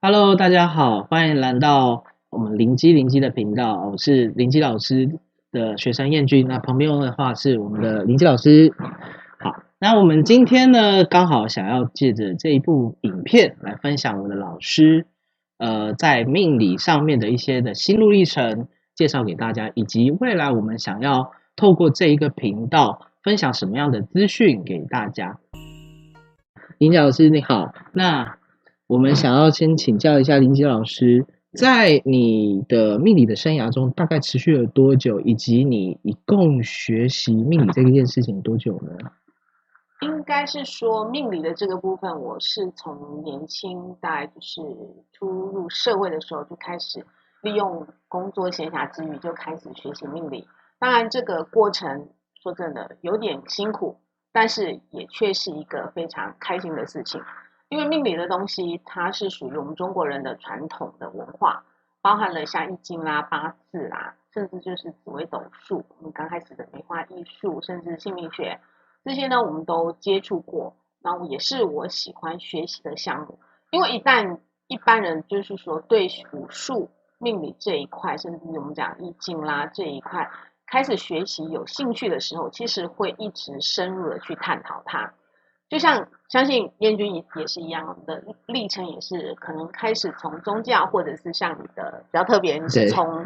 Hello，大家好，欢迎来到我们灵机的频道，我是灵机老师的学生燕君，那旁边的话是我们的灵机老师。好，那我们今天呢，刚好想要借着这一部影片来分享我的老师，在命理上面的一些的心路历程，介绍给大家，以及未来我们想要透过这一个频道分享什么样的资讯给大家。林老师你好，那我们想要先请教一下林杰老师，在你的命理的生涯中，大概持续了多久，以及你一共学习命理这件事情多久呢？应该是说命理的这个部分，我是从年轻，大概就是初入社会的时候就开始利用工作闲暇之余就开始学习命理。当然，这个过程说真的有点辛苦，但是也却是一个非常开心的事情。因为命理的东西，它是属于我们中国人的传统的文化，包含了像易经啦、八字啦，甚至就是紫微斗数，我们刚开始的梅花易数，甚至姓名学。这些呢，我们都接触过，然后也是我喜欢学习的项目。因为一旦一般人就是说对武术、命理这一块，甚至我们讲易经啦这一块开始学习有兴趣的时候，其实会一直深入的去探讨它。就像相信燕君也是一样的历程，也是可能开始从宗教，或者是像你的比较特别，你是对，从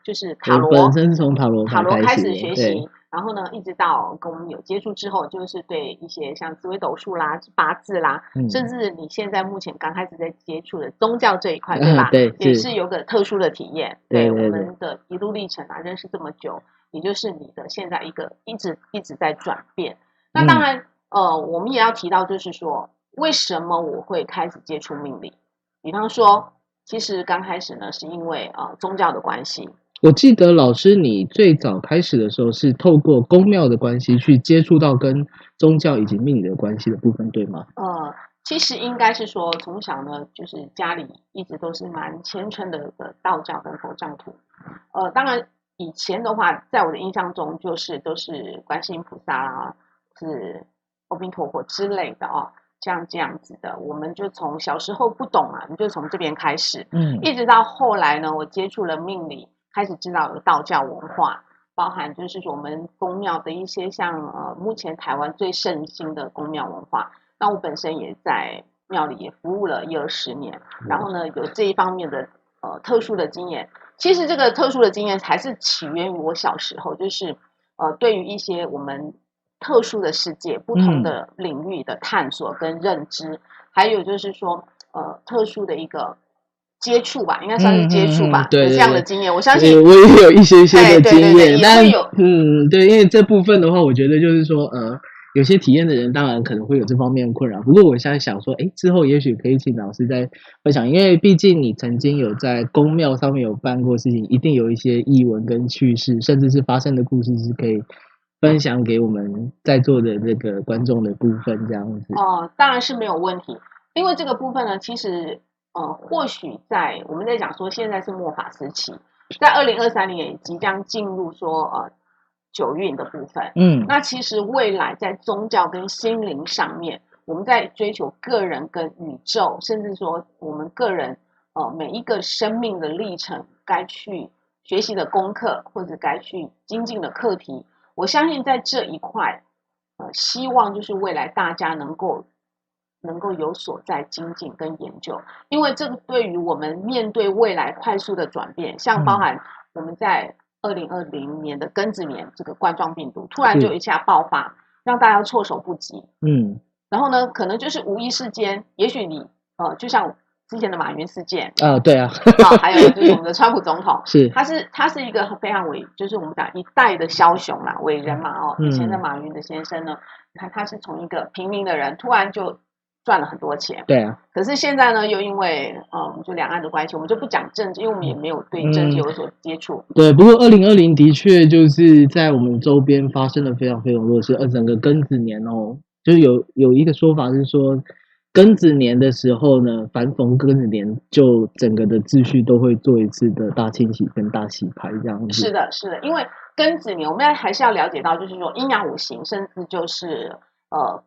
就是我本身是从塔罗牌开开始始的，对，学习，然后呢，一直到跟我们有接触之后，就是对一些像紫微斗数啦、八字啦，甚至你现在目前刚开始在接触的宗教这一块，对吧？对，也是有个特殊的体验。对我对，们的一路历程啊，认识这么久，也就是你的现在一个一直在转变。那当然，我们也要提到，就是说，为什么我会开始接触命理？比方说，其实刚开始呢，是因为宗教的关系。我记得老师，你最早开始的时候是透过宫庙的关系去接触到跟宗教以及命理的关系的部分，对吗？其实应该是说，从小呢，就是家里一直都是蛮虔诚的道教跟佛教徒。当然以前的话，在我的印象中，就是都是观世音菩萨啦，是阿弥陀佛之类的哦，这样子的。我们就从小时候不懂嘛，你就从这边开始，一直到后来呢，我接触了命理，开始知道有道教文化。包含就是我们宫庙的一些像目前台湾最盛行的宫庙文化。那我本身也在庙里也服务了10-20年，然后呢有这一方面的特殊的经验。其实这个特殊的经验还是起源于我小时候，就是对于一些我们特殊的世界、不同的领域的探索跟认知，还有就是说特殊的一个接触吧，应该算是接触吧，对，有这样的经验。我相信我也有一些的经验，但会有对，因为这部分的话，我觉得就是说，有些体验的人当然可能会有这方面的困扰。不过我现在想说，之后也许可以请老师再分享，因为毕竟你曾经有在宫庙上面有办过事情，一定有一些译文跟趣事，甚至是发生的故事是可以分享给我们在座的这个观众的部分，这样子。当然是没有问题，因为这个部分呢，其实或许在我们在讲说现在是末法时期，在2023年也即将进入说九运的部分。那其实未来在宗教跟心灵上面，我们在追求个人跟宇宙，甚至说我们个人每一个生命的历程该去学习的功课，或者该去精进的课题，我相信在这一块，希望就是未来大家能够有所在精进跟研究，因为这个对于我们面对未来快速的转变，像包含我们在2020年的庚子年这个冠状病毒突然就一下爆发，让大家措手不及。然后呢，可能就是无意之间，也许你就像之前的马云事件对啊，还有就是我们的川普总统，是他是一个非常就是我们讲一代的枭雄啦，伟人嘛以前的马云的先生呢，他是从一个平民的人突然就赚了很多钱，对啊。可是现在呢，又因为我们就两岸的关系，我们就不讲政治，因为我们也没有对政治有所接触。对，不过2020的确就是在我们周边发生了非常非常多的事，整个庚子年就是有一个说法是说，庚子年的时候呢，凡逢庚子年，就整个的秩序都会做一次的大清洗跟大洗牌这样子。是的，是的，因为庚子年，我们还是要了解到，就是说阴阳五行，甚至就是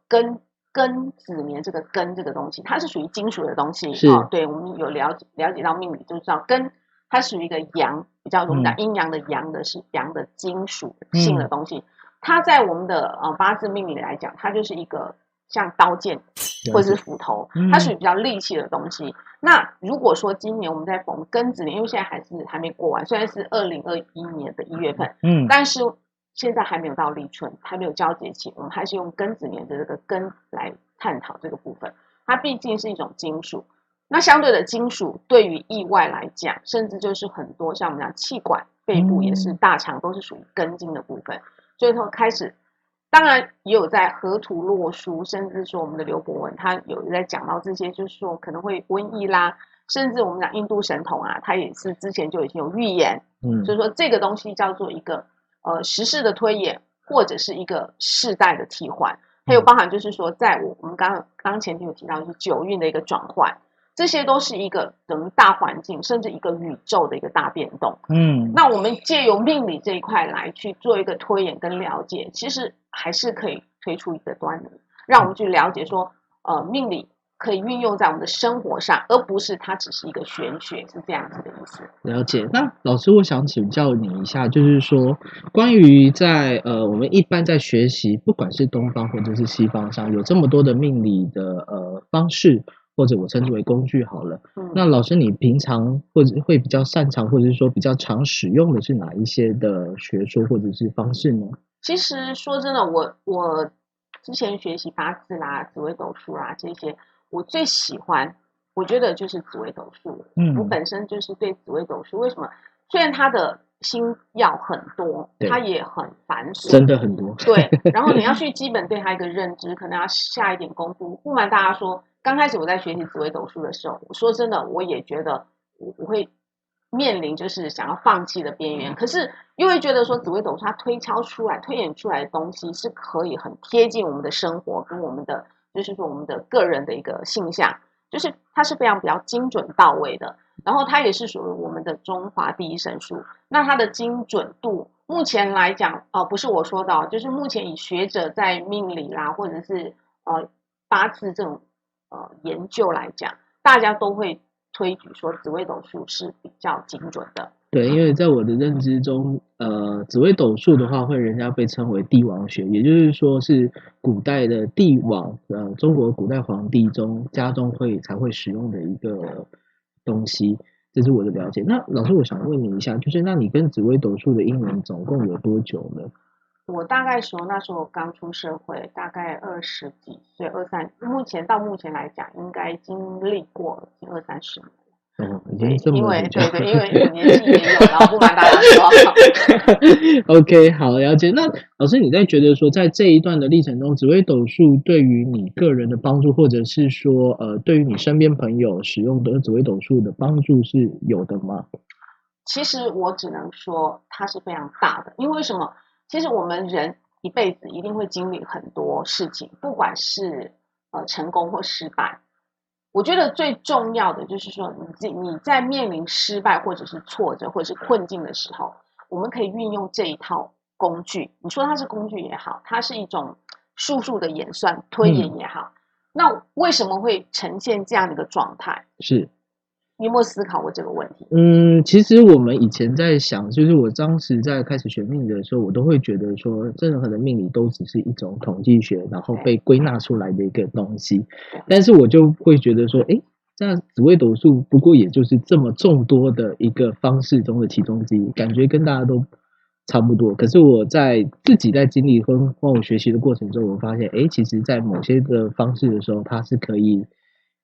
庚庚子年这个庚这个东西，它是属于金属的东西是对，我们有了解到命理就知道庚它属于一个阳，比较我们讲阴阳的阳的是阳的金属性的东西。它在我们的八字命理来讲，它就是一个像刀剑或者是斧头，它属于比较利器的东西。那如果说今年我们在逢庚子年，因为现在还没过完，虽然是2021年的1月份，但是现在还没有到立春，还没有交节气，我们还是用庚子年的这个庚来探讨这个部分。它毕竟是一种金属，那相对的金属对于意外来讲，甚至就是很多像我们讲气管、肺部也是大肠都是属于庚金的部分。所以说开始，当然也有在河图洛书，甚至说我们的刘伯温他有在讲到这些，就是说可能会瘟疫啦，甚至我们讲印度神童啊，他也是之前就已经有预言，所以说这个东西叫做一个时事的推演，或者是一个世代的替换，还有包含就是说，在我们刚前面有提到，就是九运的一个转换。这些都是一个等于大环境，甚至一个宇宙的一个大变动。那我们借由命理这一块来去做一个推演跟了解，其实还是可以推出一个端倪，让我们去了解说，命理可以运用在我们的生活上，而不是它只是一个玄学，是这样子的意思。了解。那老师，我想请教你一下，就是说，关于在我们一般在学习，不管是东方或者是西方上，有这么多的命理的方式。或者我称之为工具好了。那老师，你平常或者会比较擅长，或者是说比较常使用的是哪一些的学说或者是方式呢？其实说真的，我之前学习八字啦、紫微斗数啦这些，我最喜欢，我觉得就是紫微斗数。我本身就是对紫微斗数，为什么？虽然它的星曜很多，它也很繁琐，真的很多。对，然后你要去基本对它一个认知，可能要下一点功夫。不瞒大家说，刚开始我在学习紫微斗数的时候，说真的，我也觉得我会面临就是想要放弃的边缘，可是又会觉得说紫微斗数它推演出来的东西是可以很贴近我们的生活跟我们的就是说我们的个人的一个性向，就是它是非常比较精准到位的。然后它也是属于我们的中华第一神术，那它的精准度目前来讲，不是我说的，就是目前以学者在命理啦，或者是八字这种研究来讲，大家都会推举说紫微斗数是比较精准的。对，因为在我的认知中，紫微斗数的话，会人家被称为帝王学，也就是说是古代的帝王，中国古代皇帝家中才会使用的一个东西，这是我的了解。那老师，我想问你一下，就是那你跟紫微斗数的姻缘总共有多久呢？我大概那时候刚出社会，大概20几岁，23，到目前来讲，应该经历过已经20-30年。已经这么因为年纪也有，然后不瞒大家说。OK， 好，了解。那老师，你在觉得说，在这一段的历程中，紫微斗数对于你个人的帮助，或者是说，对于你身边朋友使用的紫微斗数的帮助是有的吗？其实我只能说它是非常大的，因为什么？其实我们人一辈子一定会经历很多事情，不管是成功或失败。我觉得最重要的就是说，你在面临失败或者是挫折或者是困境的时候，我们可以运用这一套工具。你说它是工具也好，它是一种术的演算推演也好，那为什么会呈现这样的一个状态？是。你有没有思考过这个问题？其实我们以前在想，就是我当时在开始学命理的时候，我都会觉得说，任何的命理都只是一种统计学，然后被归纳出来的一个东西。但是我就会觉得说，这样紫微斗数不过也就是这么众多的一个方式中的其中之一，感觉跟大家都差不多。可是我自己在经历跟我学习的过程中，我发现，其实在某些的方式的时候，它是可以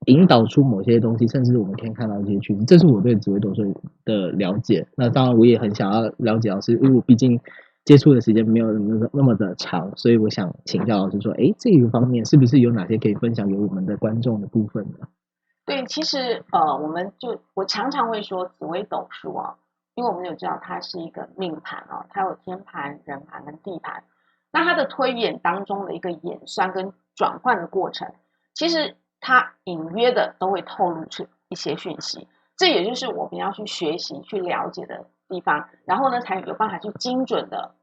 引导出某些东西，甚至我们可以看到一些趋势，这是我对紫微斗数的了解。那当然，我也很想要了解老师，因为我毕竟接触的时间没有那么的长，所以我想请教老师说，这个方面是不是有哪些可以分享给我们的观众的部分呢？对，其实我常常会说紫微斗数啊，因为我们有知道它是一个命盘啊，它有天盘、人盘跟地盘，那它的推演当中的一个演算跟转换的过程，其实它隐约的都会透露出一些讯息，这也就是我们要去学习、去了解的地方，然后呢才有办法去精准的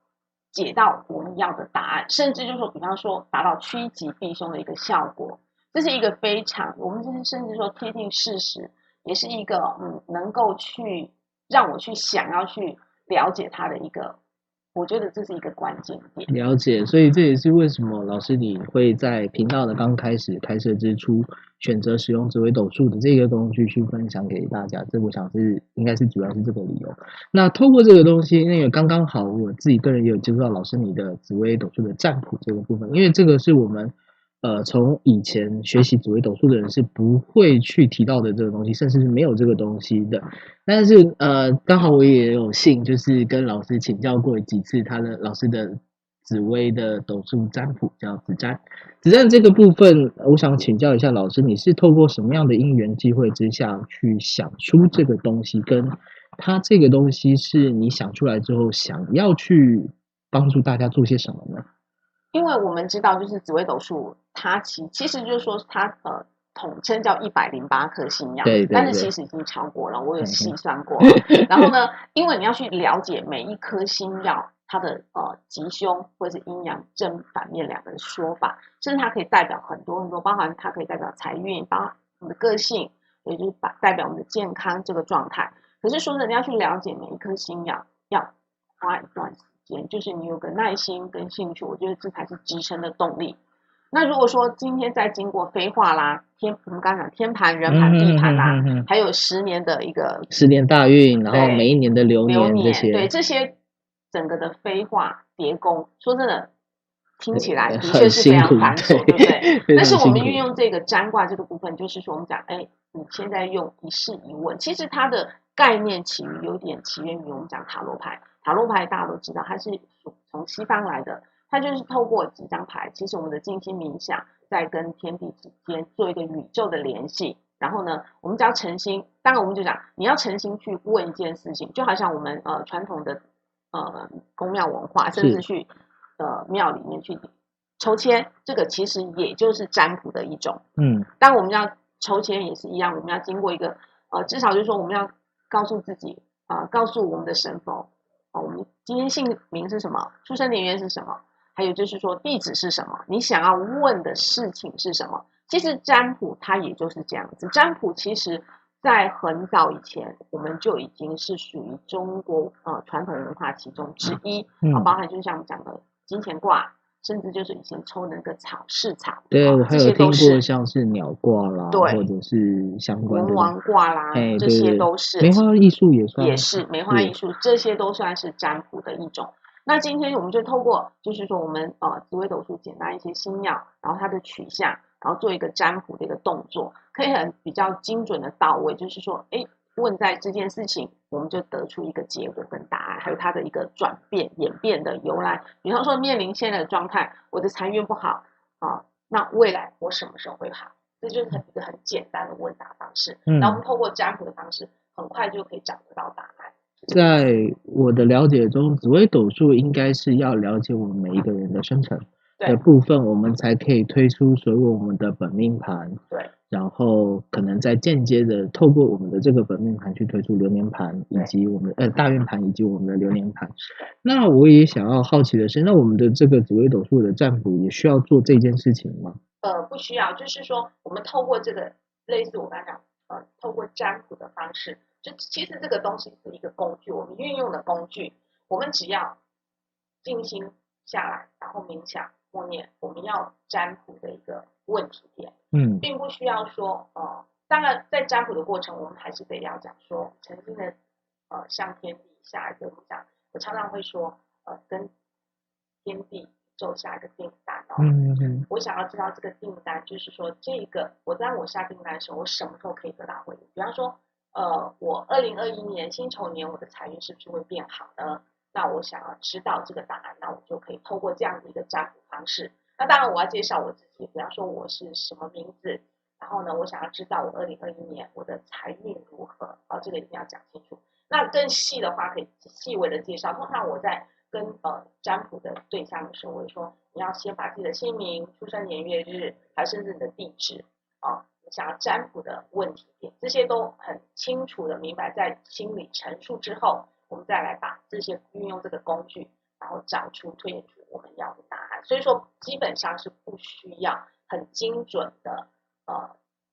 解到我们要的答案，甚至就是说，比方说达到趋吉避凶的一个效果。这是一个非常，我们就是甚至说贴近事实，也是一个能够去让我去想要去了解它的一个，我觉得这是一个关键点。了解，所以这也是为什么老师你会在频道的刚开始开设之初，选择使用紫微斗数的这个工具去分享给大家。这我想是应该是主要是这个理由。那透过这个东西，那个刚刚好，我自己个人也有接触到老师你的紫微斗数的占卜这个部分，因为这个是我们从以前学习紫微斗数的人是不会去提到的这个东西，甚至是没有这个东西的。但是刚好我也有幸，就是跟老师请教过几次他的老师的紫微的斗数占卜，叫紫占。紫占这个部分，我想请教一下老师，你是透过什么样的因缘机会之下去想出这个东西，跟它这个东西是你想出来之后想要去帮助大家做些什么呢？因为我们知道，就是紫微斗数，它其实就是说它统称叫108颗星曜，对对对，但是其实已经超过了，我有细算过。然后呢，因为你要去了解每一颗星曜它的吉凶或者是阴阳正反面两个说法，甚至它可以代表很多很多，包含它可以代表财运，包含我们的个性，也就是代表我们的健康这个状态。可是说真的，你要去了解每一颗星曜，要花一段时间，就是你有个耐心跟兴趣，我觉得这才是支撑的动力。那如果说今天再经过飞化啦，我们刚刚讲天盘、人盘、地盘啦，还有10年的一个10年大运，然后每一年的流年这些，对这些整个的飞化叠宫，说真的，听起来的确是非常繁琐，对不对？但是我们运用这个占卦这个部分，就是说我们讲，哎，你现在用一试一问，其实它的概念有点起源于我们讲塔罗牌。塔罗牌大家都知道，它是从西方来的，它就是透过几张牌，其实我们的静心冥想，在跟天地之间做一个宇宙的联系。然后呢，我们只要诚心，当然我们就讲，你要诚心去问一件事情，就好像我们传统的宫庙文化，甚至去庙里面去抽签，这个其实也就是占卜的一种。当然我们要抽签也是一样，我们要经过一个至少就是说我们要告诉自己告诉我们的神佛我们今天姓名是什么，出生年月是什么，还有就是说地址是什么，你想要问的事情是什么。其实占卜它也就是这样子，占卜其实在很早以前我们就已经是属于中国传统文化其中之一包含就像我们讲的金钱卦，甚至就是以前抽那个草市草，对我还有听过像是鸟卦啦，或者是相关的文王卦啦，这些都是梅花艺术也是梅花艺术，这些都算是占卜的一种。那今天我们就透过就是说我们紫微斗数简单一些星曜，然后它的取向，然后做一个占卜的一个动作，可以很比较精准的到位，就是说问在这件事情，我们就得出一个结果跟答案，还有它的一个转变演变的由来。比方说面临现在的状态，我的财运不好那未来我什么时候会好？这就是一个很简单的问答方式。那我们透过占卜的方式，很快就可以找得到答案。在我的了解中，紫微斗数应该是要了解我们每一个人的生辰的部分，我们才可以推出所有我们的本命盘。对，然后可能再间接的透过我们的这个本命盘去推出流年盘，以及我们大运盘以及我们的流年盘。那我也想要好奇的是，那我们的这个紫微斗数的占卜也需要做这件事情吗？不需要，就是说我们透过这个类似我刚才讲透过占卜的方式。就其实这个东西是一个工具，我们运用的工具，我们只要静心下来，然后冥想默念我们要占卜的一个问题点，并不需要说当然在占卜的过程，我们还是得要讲说诚心的向天地下一个我常常会说跟天地宙下一个订单我想要知道这个订单，就是说当我下订单的时候，我什么时候可以得到回应？比方说我2021年辛丑年我的财运是不是会变好呢？那我想要知道这个答案，那我就可以透过这样的一个占卜方式。那当然我要介绍我自己，比方说我是什么名字，然后呢我想要知道我2021年我的财运如何这个一定要讲清楚。那更细的话可以细微的介绍，通常我在跟占卜的对象的时候，我会说你要先把自己的姓名、出生年月日，还有甚至你的地址你想要占卜的问题点，这些都很清楚的明白，在心里陈述之后，我们再来把这些运用这个工具，然后推演出我们要的答案。所以说基本上是不需要很精准的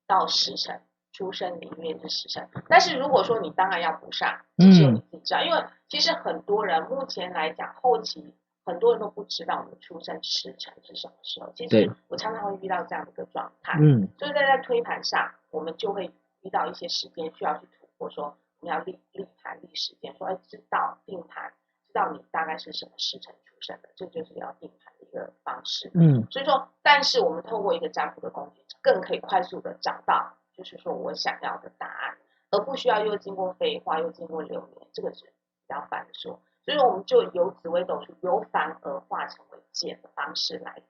到时辰出生年月日时辰，但是如果说你当然要补上，这只有你自己知道，因为其实很多人目前来讲后期很多人都不知道我们出生时辰是什么时候，其实我常常会遇到这样的一个状态，所以在推盘上我们就会遇到一些时间需要去突破，说我们要立盘立时间，说知道定盘，知道你大概是什么时辰出生的，这就是要定盘的一个方式。所以说，但是我们透过一个占卜的工具，更可以快速的找到，就是说我想要的答案，而不需要又经过飞花，又经过流年，这个是比较繁琐。所以我们就由紫微斗数由繁而化成为简的方式来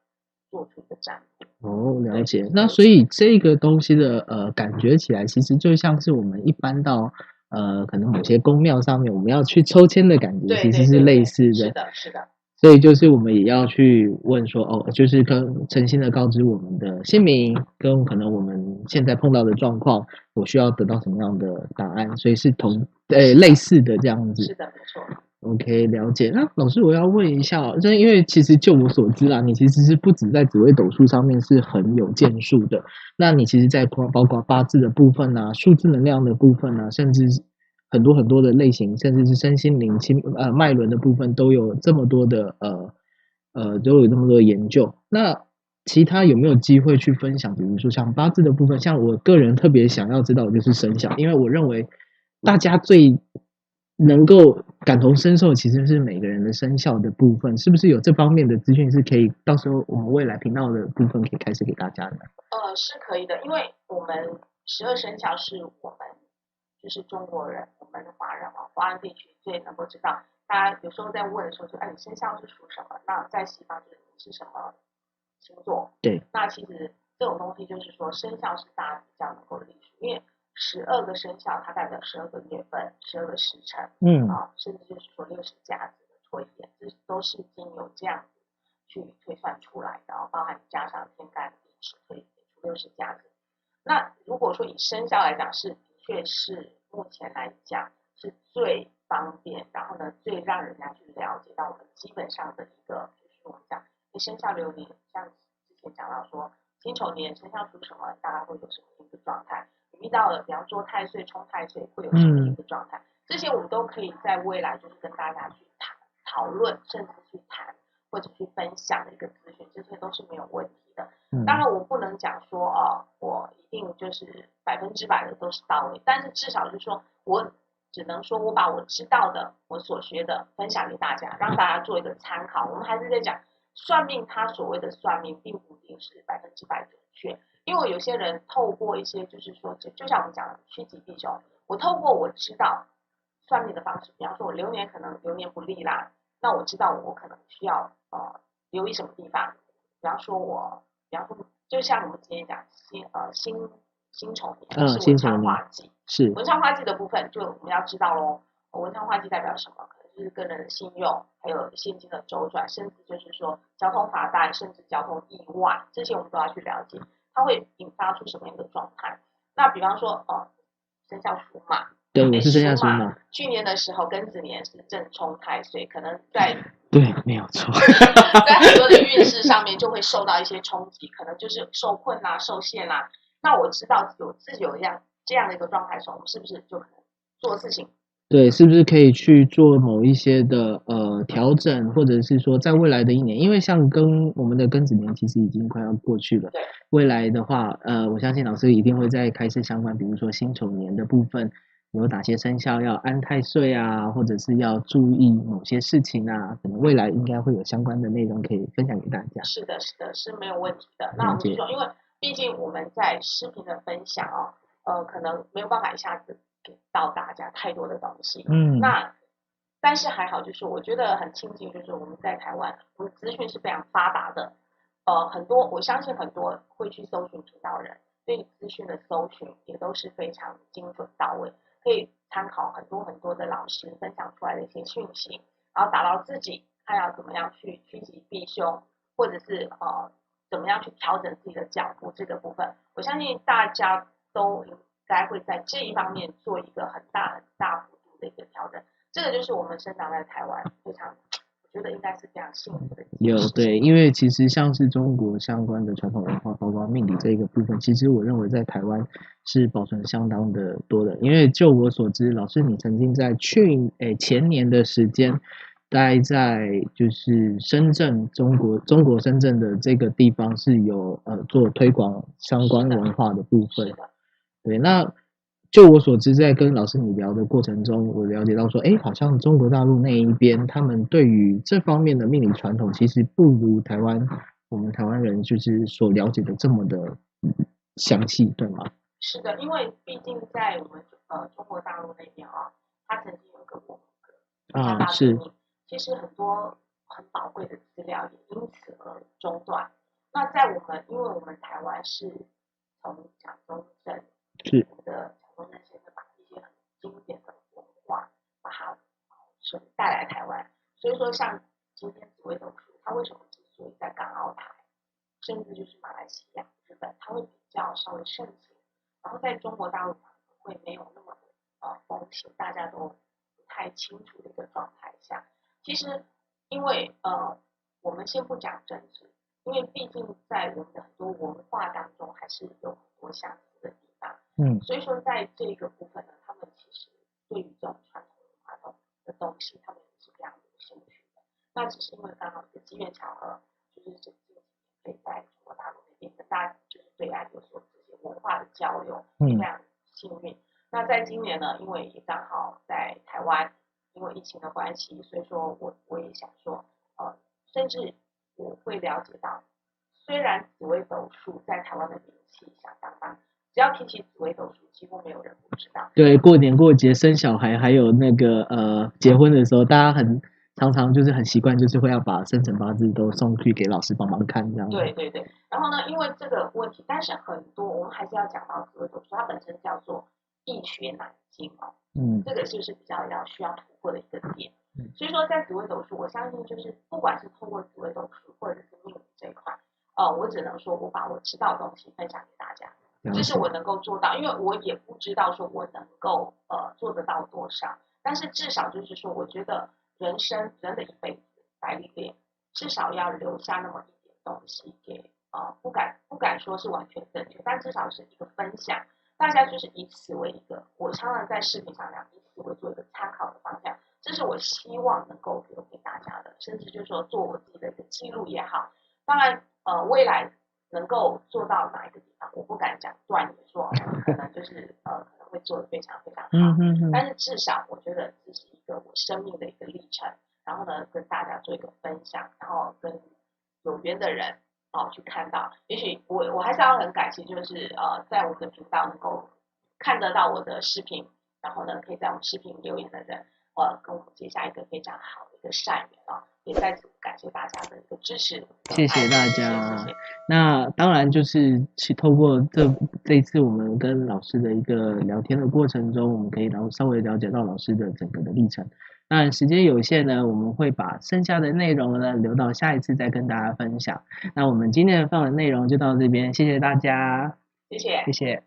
做出一个占卜。了解。那所以这个东西的感觉起来，其实就像是我们一般到可能某些宫庙上面，我们要去抽签的感觉，其实是类似的。是的，是的。所以就是我们也要去问说，就是跟诚心的告知我们的姓名，跟可能我们现在碰到的状况，我需要得到什么样的答案，所以是类似的这样子。是的，没错。OK， 了解。那老师，我要问一下因为其实就我所知啦，你其实是不止在紫微斗数上面是很有建树的，那你其实在包括八字的部分啊、数字能量的部分啊，甚至很多很多的类型，甚至是身心灵、脉轮的部分，都有这么多的都有这么多的研究。那其他有没有机会去分享？比如说像八字的部分，像我个人特别想要知道的就是生肖，因为我认为大家最能够感同身受，其实是每个人的生肖的部分，是不是有这方面的资讯是可以到时候我们未来频道的部分可以开始给大家的？是可以的，因为我们12生肖是我们就是中国人，我们华人地区最能够知道。大家有时候在问的时候说，你生肖是属什么？那在西方就是你是什么星座？对。那其实这种东西就是说，生肖是大家比较能够理解，因为12个生肖它代表12个月份、12个时辰，甚至就是说60甲子的推演，这都是经由这样子去推算出来的，包含加上天干地支可以给出60甲子。那如果说以生肖来讲，的确是目前来讲是最方便，然后呢最让人家去了解到我们基本上的一个，就是我们讲生肖流年，像之前讲到说辛丑年生肖属什么，大概会有什么一个状态，遇到了比方说太岁冲太岁会有什么一个状态，这些我们都可以在未来就是跟大家去讨论，甚至去谈或者去分享的一个资讯，这些都是没有问题的。当然我不能讲说我一定就是100%的都是到位，但是至少就是说我只能说我把我知道的我所学的分享给大家，让大家做一个参考。我们还是在讲算命，他所谓的算命并不一定是100%准确，因为有些人透过一些就是说就像我们讲的趋吉避凶，我透过我知道算命的方式，比方说我流年可能流年不利啦，那我知道我可能需要留意什么地方，比方说就像我们今天讲辛丑年是文昌化忌，是文昌化忌的部分，就我们要知道咯，文昌化忌代表什么？可能就是个人的信用，还有现金的周转，甚至就是说交通罚单，甚至交通意外，这些我们都要去了解，它会引发出什么样的状态？那比方说生肖属马，对，我是生肖属马。去年的时候庚子年是正冲太岁，可能在对，没有错，在很多的运势上面就会受到一些冲击，可能就是受困啦、受限啦。那我知道自己有这样的一个状态的时候，我们是不是就可能做事情？对，是不是可以去做某一些的调整，或者是说在未来的一年，因为像我们的庚子年其实已经快要过去了，对，未来的话，我相信老师一定会再开设相关，比如说辛丑年的部分，有哪些生肖要安太岁啊，或者是要注意某些事情啊，可能未来应该会有相关的内容可以分享给大家。是的，是没有问题的。那我们就说，因为毕竟我们在视频的分享可能没有办法一下子给到大家太多的东西，那但是还好，就是我觉得很庆幸，就是我们在台湾，我们资讯是非常发达的，很多我相信很多会去搜寻频道的人，对资讯的搜寻也都是非常精准到位，可以参考很多很多的老师分享出来的一些讯息，然后打到自己看要怎么样去趋吉避凶，或者是怎么样去调整自己的脚步这个部分，我相信大家都应该会在这一方面做一个很大幅度的一个调整。这个就是我们生长在台湾非常，我觉得应该是非常幸福的。对，因为其实像是中国相关的传统文化，包括命理这一个部分，其实我认为在台湾是保存相当的多的。因为就我所知，老师你曾经在前年的时间，待在就是深圳，中国深圳的这个地方是有做推广相关文化的部分。对，那就我所知，在跟老师你聊的过程中，我了解到说，好像中国大陆那一边，他们对于这方面的命理传统，其实不如我们台湾人就是所了解的这么的详细，对吗？是的，因为毕竟在我们中国大陆那边它曾经有个文革，是，其实很多很宝贵的资料也因此而中断。那在因为我们台湾是从蒋中正是的蒋中正先生把一些很经典的文化把它带来台湾，所以说像今天紫微斗数，它为什么之所以在港澳台，甚至就是马来西亚、日本，它会比较稍微盛行，然后在中国大陆会没有那么风行，大家都不太清楚的一个状态下，其实因为我们先不讲政治，因为毕竟在我们的很多文化当中还是有很多相似的地方，所以说在这个部分呢，他们其实对于这种传统文化的东西，他们也是非常有兴趣的。那只是因为刚好是机缘巧合，就是这几年可以在中国大陆那边跟大家就是对岸有所这些文化的交流，非常幸运。那在今年呢，因为也刚好在台湾，因为疫情的关系，所以说我也想说，甚至我会了解到，虽然紫微斗数在台湾的名气响当当，只要提起紫微斗数，几乎没有人不知道。对，过年过节生小孩，还有那个结婚的时候，大家常常就是很习惯，就是会要把生辰八字都送去给老师帮忙看，这样。对。然后呢，因为这个问题，但是很多我们还是要讲到紫微斗数，它本身叫做易学难精这个就是比较需要突破的一个点。所以说，在紫微斗数，我相信就是不管是通过紫微斗数或者是命理这一块，我只能说我把我知道的东西分享给大家，这是我能够做到，因为我也不知道说我能够做得到多少，但是至少就是说，我觉得人的一辈子百历练，至少要留下那么一点东西给不敢说是完全正确，但至少是一个分享，大家就是以此为一个，我常常在视频上讲，以此为做一个参考的方向，这是我希望能够留给大家的，甚至就是说做我自己的一个记录也好。当然未来能够做到哪一个地方，我不敢讲断言说可能就是可能会做得非常非常好，但是至少我觉得这是一个我生命的一个历程，然后呢跟大家做一个分享，然后跟有缘的人去看到，也许我还是要很感谢，就是在我们的频道能够看得到我的视频，然后呢可以在我们视频留言的人跟我们结下一个非常好的一个善缘也再次感谢大家的一个支持，谢谢大家。谢谢。那当然就是去透过这一次我们跟老师的一个聊天的过程中，我们可以稍微了解到老师的整个的历程。那时间有限呢，我们会把剩下的内容呢留到下一次再跟大家分享。那我们今天的访问内容就到这边，谢谢大家，谢谢。